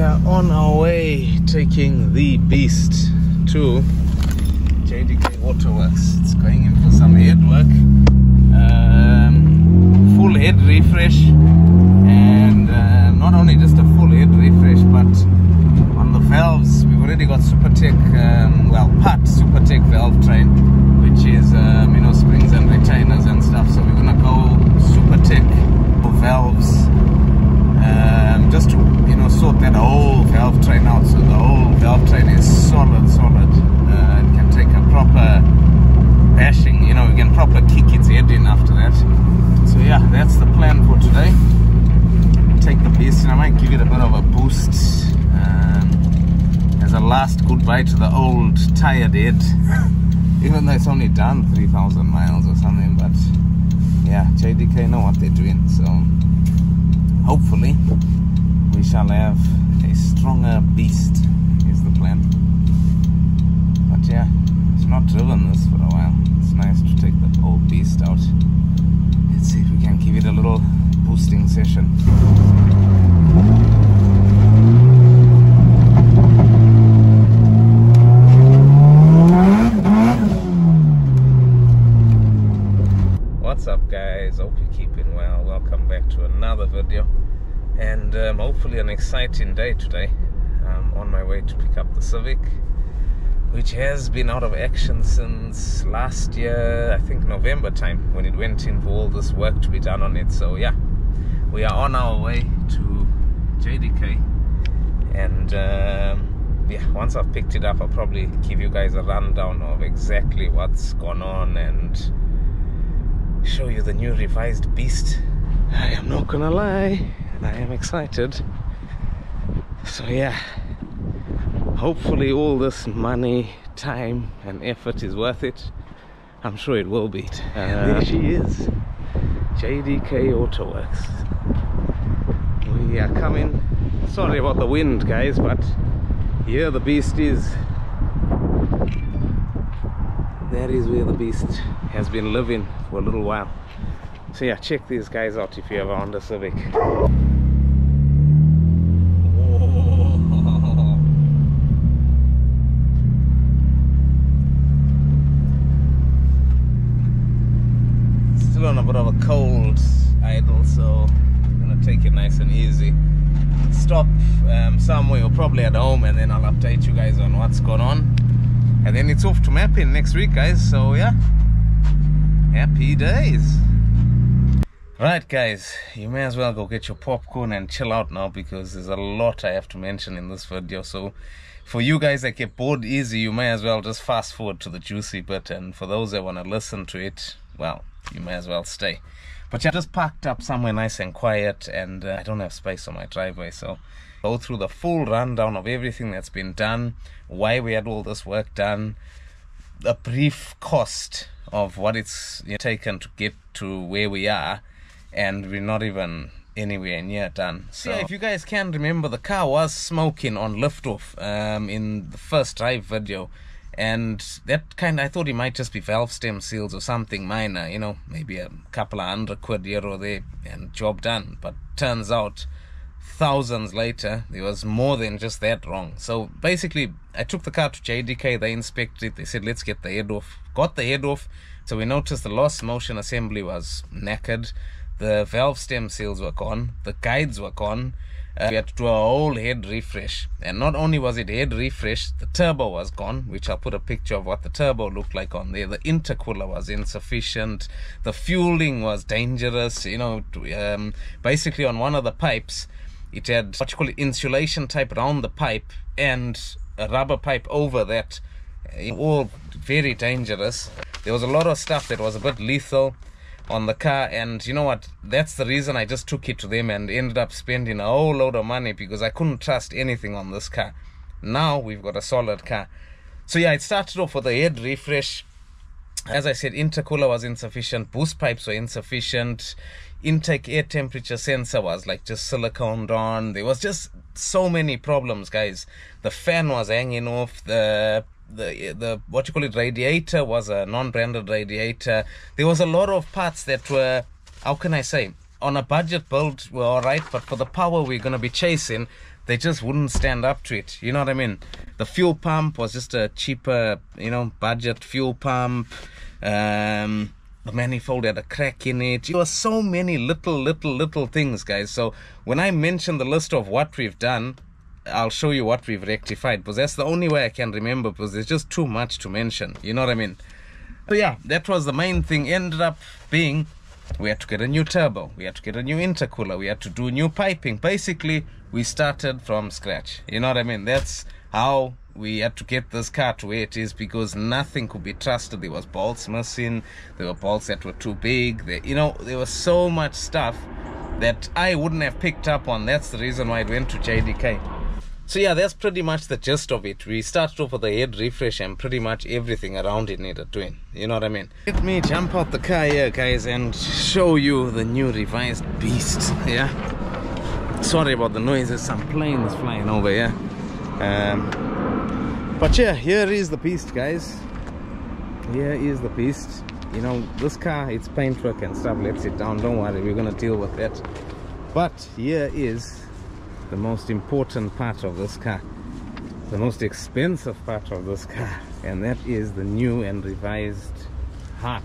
are on our way, taking the beast to JDK Waterworks. It's going in for some head work, full head refresh, and not only just a full head refresh, but on the valves we've already got Supertech, part Supertech valve train, which is you know, springs and retainers and stuff. So we're gonna go Supertech valves, just to, you know, sort that whole valve train out. So the whole valve train is solid, and can take a proper bashing, you know, we can proper kick its head in after that. So yeah, that's the plan for today. Take the beast and I might give it a bit of a boost as a last goodbye to the old tired head. Even though it's only done 3,000 miles or something, but yeah, JDK know what they're doing, so hopefully we shall have a stronger beast is the plan. But yeah, it's not driven this for a while. It's nice to take the old beast out. Let's see if we can give it a little boosting session. What's up guys, hope you're keeping well. Welcome back to another video, and hopefully an exciting day today. I'm on my way to pick up the Civic, which has been out of action since last year, I think November time, when it went in for all this work to be done on it. So yeah, we are on our way to JDK, and yeah, once I've picked it up, I'll probably give you guys a rundown of exactly what's gone on and show you the new revised beast. I am not gonna lie, I am excited. So yeah, hopefully all this money, time and effort is worth it. I'm sure it will be. And there she is, JDK Waterworks. We are coming. Sorry about the wind guys, but here the beast is. That is where the beast has been living for a little while. So yeah, check these guys out if you ever own the Civic. Still on a bit of a cold idle, so I'm gonna take it nice and easy. Stop somewhere, or probably at home, and then I'll update you guys on what's going on. And then it's off to mapping next week guys, so yeah, happy days. Right guys, you may as well go get your popcorn and chill out now, because there's a lot I have to mention in this video. So for you guys that get bored easy, you may as well just fast forward to the juicy bit, and for those that want to listen to it, well, you may as well stay. But yeah, I just parked up somewhere nice and quiet, and I don't have space on my driveway, so go through the full rundown of everything that's been done, why we had all this work done, a brief cost of what it's taken to get to where we are, and we're not even anywhere near done. So yeah, if you guys can remember, the car was smoking on liftoff in the first drive video, and that I thought it might just be valve stem seals or something minor, you know, maybe a couple of £100 here or there and job done. But turns out thousands later there was more than just that wrong. So basically I took the car to JDK, they inspected it, they said let's get the head off. Got the head off, so we noticed the lost motion assembly was knackered, the valve stem seals were gone, the guides were gone. We had to do a whole head refresh, and not only was it head refresh, the turbo was gone, which I'll put a picture of what the turbo looked like on there. The intercooler was insufficient, the fueling was dangerous, you know. Basically on one of the pipes it had what you call it, insulation type around the pipe and a rubber pipe over that, all very dangerous. There was a lot of stuff that was a bit lethal on the car, and you know what, that's the reason I just took it to them and ended up spending a whole load of money, because I couldn't trust anything on this car. Now we've got a solid car. So yeah, it started off with a head refresh. As I said, intercooler was insufficient, boost pipes were insufficient, intake air temperature sensor was like just siliconed on. There was just so many problems guys. The fan was hanging off, the what you call it, radiator was a non-branded radiator. There was a lot of parts that were, how can I say, on a budget build we're all right, but for the power we're going to be chasing, they just wouldn't stand up to it. You know what I mean? The fuel pump was just a cheaper, you know, budget fuel pump. The manifold had a crack in it. There were so many little things, guys. So when I mention the list of what we've done, I'll show you what we've rectified, because that's the only way I can remember, because there's just too much to mention. You know what I mean? So yeah, that was the main thing. Ended up being, we had to get a new turbo, we had to get a new intercooler, we had to do new piping. Basically, we started from scratch. You know what I mean? That's how we had to get this car to where it is, because nothing could be trusted. There was bolts missing, there were bolts that were too big, you know, there was so much stuff that I wouldn't have picked up on. That's the reason why it went to JDK. So yeah, that's pretty much the gist of it. We started off with a head refresh and pretty much everything around it needed doing. You know what I mean? Let me jump out the car here, guys, and show you the new revised beast. Yeah, sorry about the noises, some planes flying over here. But yeah, here is the beast, guys. Here is the beast. You know, this car, it's paintwork and stuff lets it down. Don't worry, we're gonna deal with that. But here is the most important part of this car, the most expensive part of this car, and that is the new and revised heart.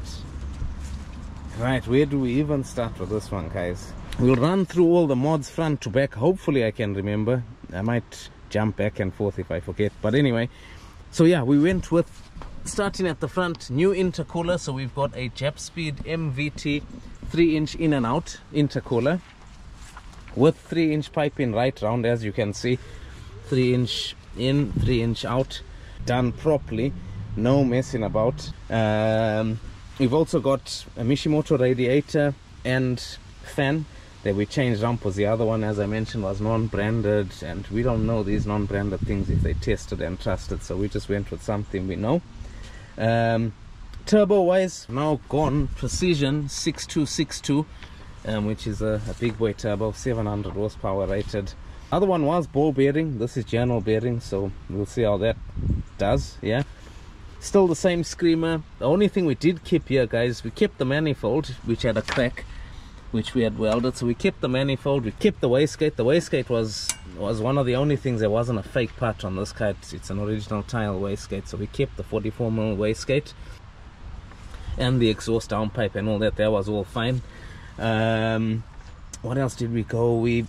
Right, where do we even start with this one, guys? We'll run through all the mods front to back. Hopefully I can remember. I might jump back and forth if I forget, but anyway. So yeah, we went with, starting at the front, new intercooler. So we've got a Japspeed MVT 3-inch in and out intercooler with 3-inch piping right round, as you can see. 3-inch in, 3-inch out, done properly, no messing about. We've also got a Mishimoto radiator and fan that we changed around, because the other one, as I mentioned, was non-branded, and we don't know these non-branded things if they tested and trusted, so we just went with something we know. Turbo wise, now gone Precision 6262, which is a big boy turbo, 700 horsepower rated. Other one was ball bearing, this is general bearing, so we'll see how that does. Yeah, still the same screamer. The only thing we did keep here, guys, we kept the manifold, which had a crack, which we had welded. So we kept the manifold, we kept the wastegate. The wastegate was one of the only things, there wasn't a fake part on this car. It's an original tile wastegate, so we kept the 44mm wastegate and the exhaust downpipe and all that. That was all fine. What else did we go? We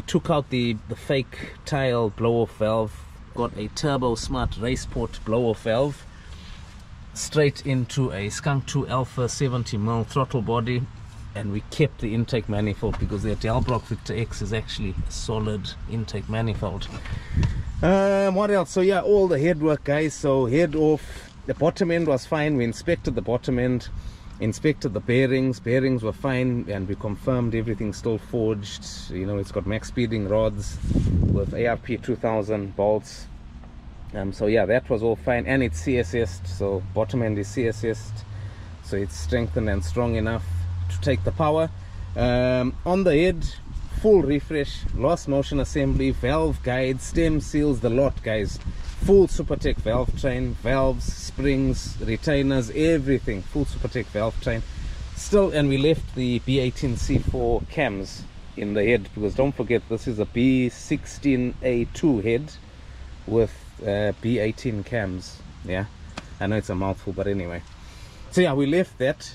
took out the fake tile blow-off valve, got a Turbo Smart Raceport blow-off valve straight into a Skunk 2 Alpha 70mm throttle body, and we kept the intake manifold, because the Delbrock Victor X is actually a solid intake manifold. What else? So yeah, all the headwork, guys. So head off, the bottom end was fine. We inspected the bottom end, inspected the bearings were fine, and we confirmed everything's still forged. You know, it's got max speeding rods with ARP 2000 bolts. So yeah, that was all fine, and it's CSS'd, so bottom end is CSS'd, so it's strengthened and strong enough to take the power. On the head, full refresh, lost motion assembly, valve guides, stem seals, the lot, guys. Full Supertech valve train, valves, springs, retainers, everything. Full Supertech valve train still. And we left the B18C4 cams in the head, because don't forget, this is a B16A2 head with B18 cams. Yeah, I know it's a mouthful, but anyway. So yeah, we left that.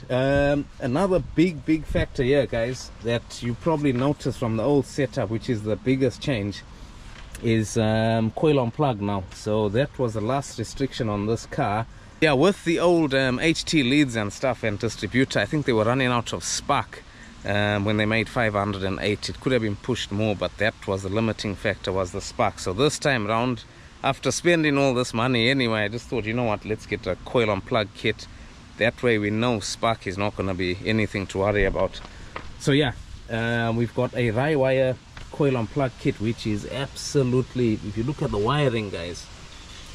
Another big factor here, guys, that you probably noticed from the old setup, which is the biggest change, is coil on plug now. So that was the last restriction on this car. Yeah, with the old HT leads and stuff and distributor, I think they were running out of spark when they made 508. It could have been pushed more, but that was the limiting factor, was the spark. So this time round, after spending all this money anyway, I just thought, you know what, let's get a coil on plug kit. That way we know spark is not going to be anything to worry about. So yeah, we've got a Rye-Wire coil on plug kit, which is absolutely, if you look at the wiring, guys,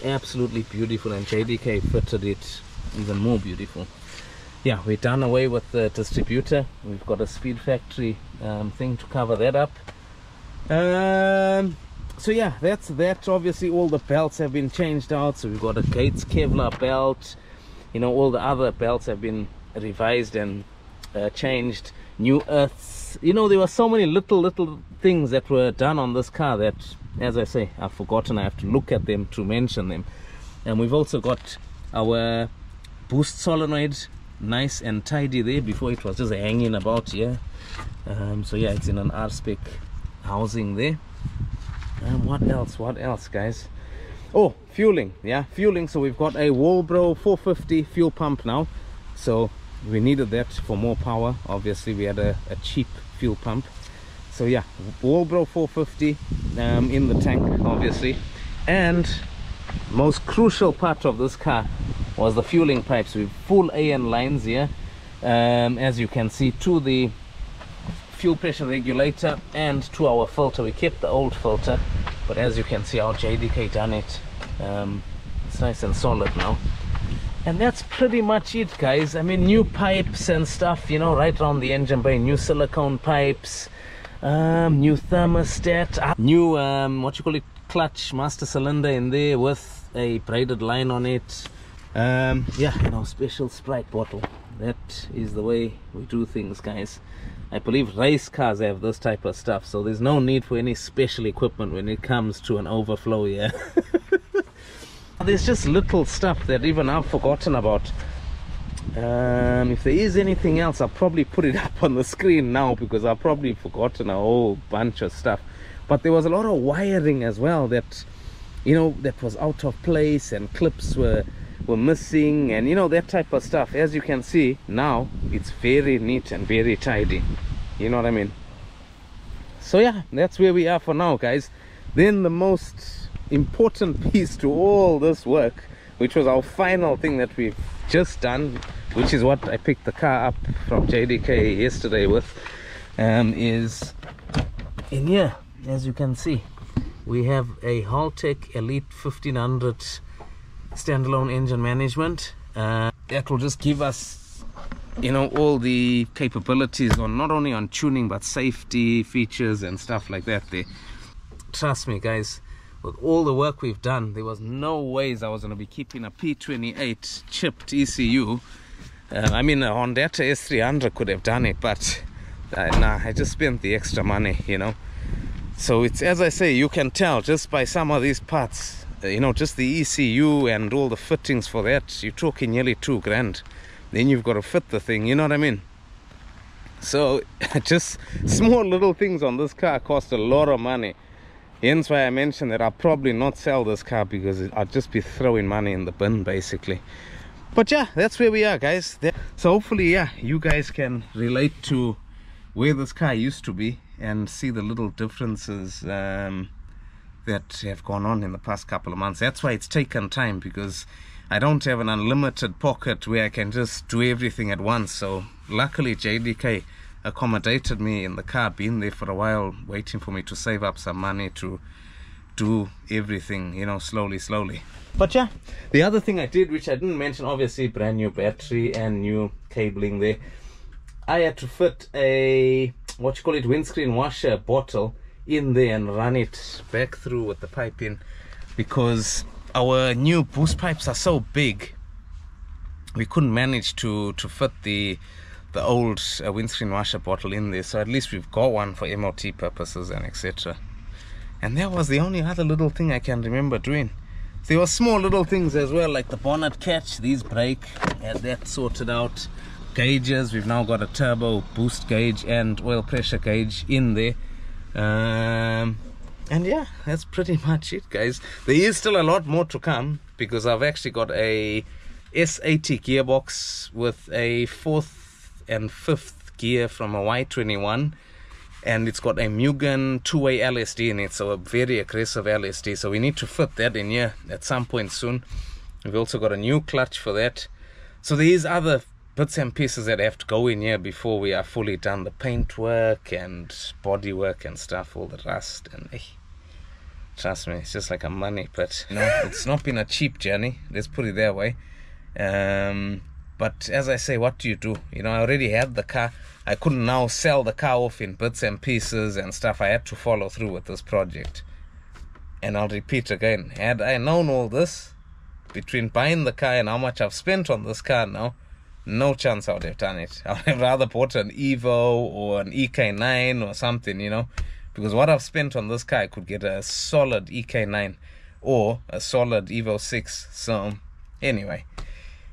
absolutely beautiful, and JDK fitted it even more beautiful. Yeah, we've done away with the distributor. We've got a Speed Factory thing to cover that up. So yeah, that's that. Obviously all the belts have been changed out, so we've got a Gates Kevlar belt. You know, all the other belts have been revised and changed. New earths it's, you know, there were so many little things that were done on this car that, as I say, I've forgotten. I have to look at them to mention them. And we've also got our boost solenoid nice and tidy there. Before it was just hanging about here. So yeah, it's in an R-spec housing there. What else guys? Oh, fueling. Yeah, fueling. So we've got a Walbro 450 fuel pump now, so we needed that for more power. Obviously we had a cheap fuel pump, so yeah, Walbro 450 in the tank obviously. And most crucial part of this car was the fueling pipes. We've full AN lines here, as you can see, to the fuel pressure regulator and to our filter. We kept the old filter, but as you can see, our JDK done it. It's nice and solid now. And that's pretty much it, guys. I mean, new pipes and stuff, you know, right around the engine bay. New silicone pipes, new thermostat, new what you call it, clutch master cylinder in there with a braided line on it. Yeah, you know, special Sprite bottle. That is the way we do things, guys. I believe race cars have this type of stuff, so there's no need for any special equipment when it comes to an overflow here. There's just little stuff that even I've forgotten about. If there is anything else, I'll probably put it up on the screen now, because I've probably forgotten a whole bunch of stuff. But there was a lot of wiring as well that, you know, that was out of place, and clips were missing, and you know, that type of stuff. As you can see now, it's very neat and very tidy, you know what I mean? So yeah, that's where we are for now, guys. Then the most important piece to all this work, which was our final thing that we've just done, which is what I picked the car up from JDK yesterday with, is in here. As you can see, we have a Haltech Elite 1500 standalone engine management. That will just give us, you know, all the capabilities on not only on tuning but safety features and stuff like that there. Trust me, guys, with all the work we've done, there was no ways I was going to be keeping a P28 chipped ECU. I mean, a Honda S300 could have done it, but nah, I just spent the extra money, you know. So it's, as I say, you can tell just by some of these parts, you know, just the ECU and all the fittings for that, you're talking nearly $2,000. Then you've got to fit the thing, you know what I mean? So just small little things on this car cost a lot of money. Hence why I mentioned that I'll probably not sell this car, because I'll just be throwing money in the bin basically. But yeah, that's where we are, guys. So hopefully, yeah, you guys can relate to where this car used to be and see the little differences that have gone on in the past couple of months. That's why it's taken time, because I don't have an unlimited pocket where I can just do everything at once. So luckily JDK accommodated me in the car, been there for a while, waiting for me to save up some money to do everything, you know, slowly. But yeah, the other thing I did, which I didn't mention, obviously brand new battery and new cabling there. I had to fit a, what you call it, windscreen washer bottle in there and run it back through with the pipe in, because our new boost pipes are so big we couldn't manage to fit the old windscreen washer bottle in there. So at least we've got one for MOT purposes and etc. And that was the only other little thing I can remember doing. There were small little things as well, like the bonnet catch, these brake, had that sorted out. Gauges, we've now got a turbo boost gauge and oil pressure gauge in there. And yeah, that's pretty much it, guys. There is still a lot more to come, because I've actually got a S80 gearbox with a 4th and 5th gear from a Y21, and it's got a Mugen 2-way LSD in it, so a very aggressive LSD. So we need to fit that in here at some point soon. We've also got a new clutch for that. So there is other bits and pieces that have to go in here before we are fully done. The paint work and body work and stuff, all the rust, and trust me, it's just like a money pit. You know, it's not been a cheap journey, let's put it that way. But as I say, what do? You know, I already had the car. I couldn't now sell the car off in bits and pieces and stuff. I had to follow through with this project. And I'll repeat again, had I known all this between buying the car and how much I've spent on this car now, no chance I would have done it. I would have rather bought an Evo or an EK9 or something, you know, because what I've spent on this car, I could get a solid EK9 or a solid Evo 6. So anyway,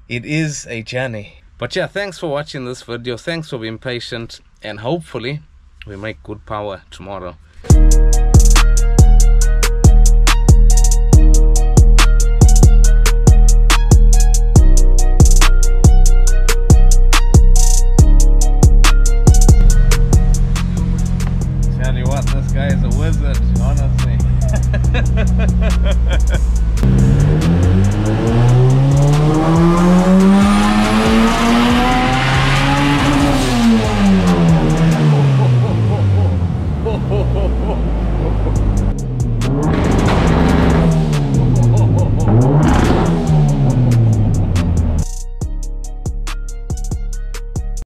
it is a journey. But yeah, thanks for watching this video. Thanks for being patient, and hopefully we make good power tomorrow.